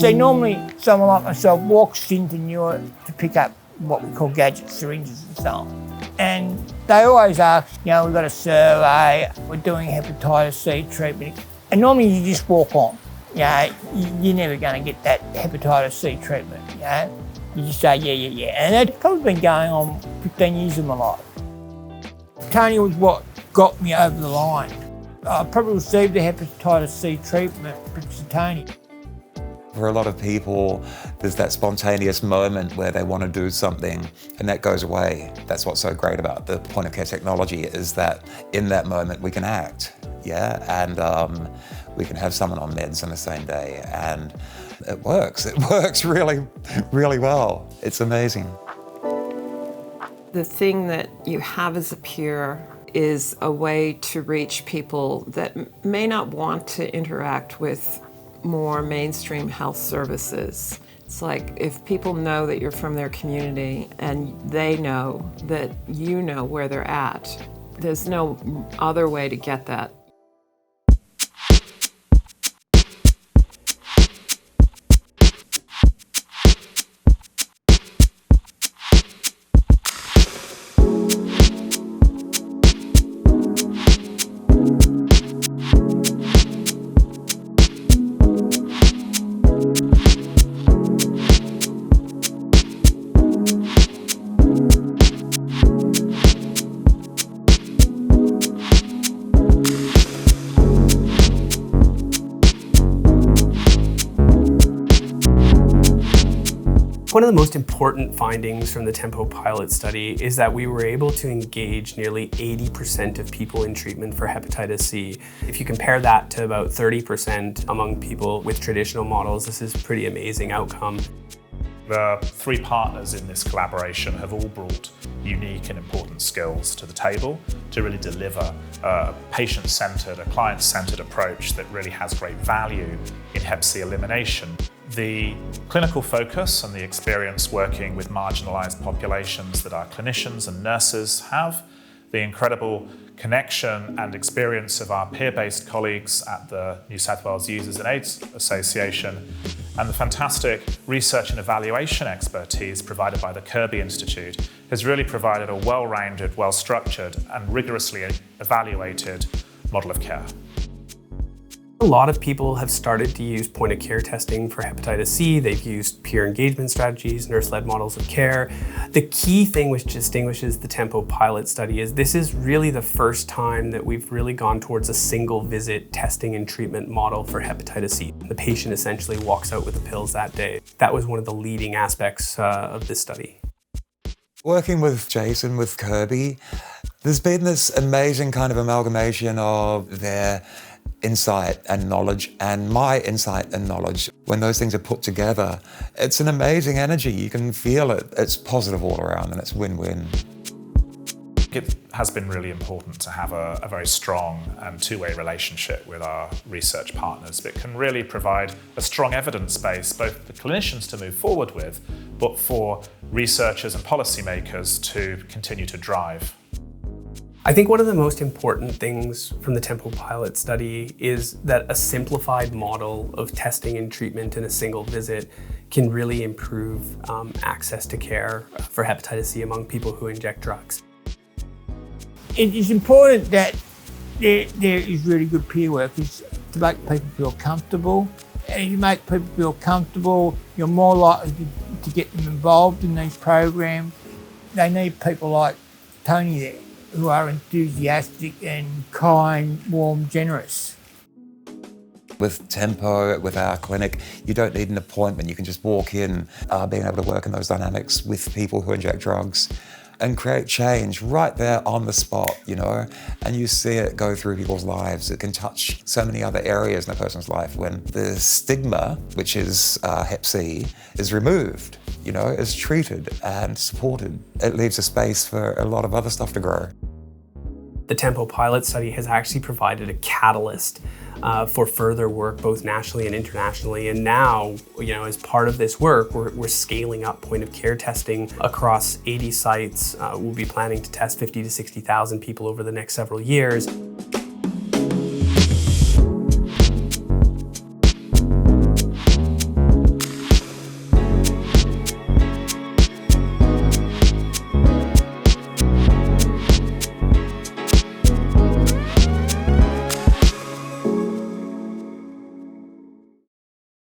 So normally someone like myself walks into Newark to pick up what we call gadget syringes and so on. And they always ask, we've got a survey, we're doing hepatitis C treatment. And normally you just walk on. You're never going to get that hepatitis C treatment. You just say, yeah. And that's probably been going on 15 years of my life. Tony was what got me over the line. I probably received the hepatitis C treatment because of Tony. For a lot of people, there's that spontaneous moment where they want to do something and that goes away. That's what's so great about the point of care technology, is that in that moment we can act, and we can have someone on meds on the same day, and it works. It works really, really well. It's amazing. The thing that you have as a peer is a way to reach people that may not want to interact with more mainstream health services. It's like if people know that you're from their community and they know that you know where they're at, there's no other way to get that. One of the most important findings from the Tempo pilot study is that we were able to engage nearly 80% of people in treatment for hepatitis C. If you compare that to about 30% among people with traditional models, this is a pretty amazing outcome. The three partners in this collaboration have all brought unique and important skills to the table to really deliver a patient-centered, a client-centered approach that really has great value in hep C elimination. The clinical focus and the experience working with marginalised populations that our clinicians and nurses have, the incredible connection and experience of our peer-based colleagues at the New South Wales Users and AIDS Association, and the fantastic research and evaluation expertise provided by the Kirby Institute has really provided a well-rounded, well-structured and rigorously evaluated model of care. A lot of people have started to use point-of-care testing for hepatitis C. They've used peer engagement strategies, nurse-led models of care. The key thing which distinguishes the Tempo pilot study is this is really the first time that we've really gone towards a single visit testing and treatment model for hepatitis C. The patient essentially walks out with the pills that day. That was one of the leading aspects of this study. Working with Jason, with Kirby, there's been this amazing kind of amalgamation of their insight and knowledge and my insight and knowledge. When those things are put together, it's an amazing energy. You can feel it. It's positive all around and it's win-win. It has been really important to have a very strong and two-way relationship with our research partners that can really provide a strong evidence base, both for clinicians to move forward with, but for researchers and policymakers to continue to drive. I think one of the most important things from the Tempo pilot study is that a simplified model of testing and treatment in a single visit can really improve access to care for hepatitis C among people who inject drugs. It is important that there is really good peer work to make people feel comfortable. And if you make people feel comfortable, you're more likely to get them involved in these programs. They need people like Tony there, who are enthusiastic and kind, warm, generous. With Tempo, with our clinic, you don't need an appointment. You can just walk in, being able to work in those dynamics with people who inject drugs and create change right there on the spot, and you see it go through people's lives. It can touch so many other areas in a person's life when the stigma, which is hep C, is removed, is treated and supported. It leaves a space for a lot of other stuff to grow. The Tempo pilot study has actually provided a catalyst for further work, both nationally and internationally. And now, as part of this work, we're scaling up point of care testing across 80 sites. We'll be planning to test 50 to 60,000 people over the next several years.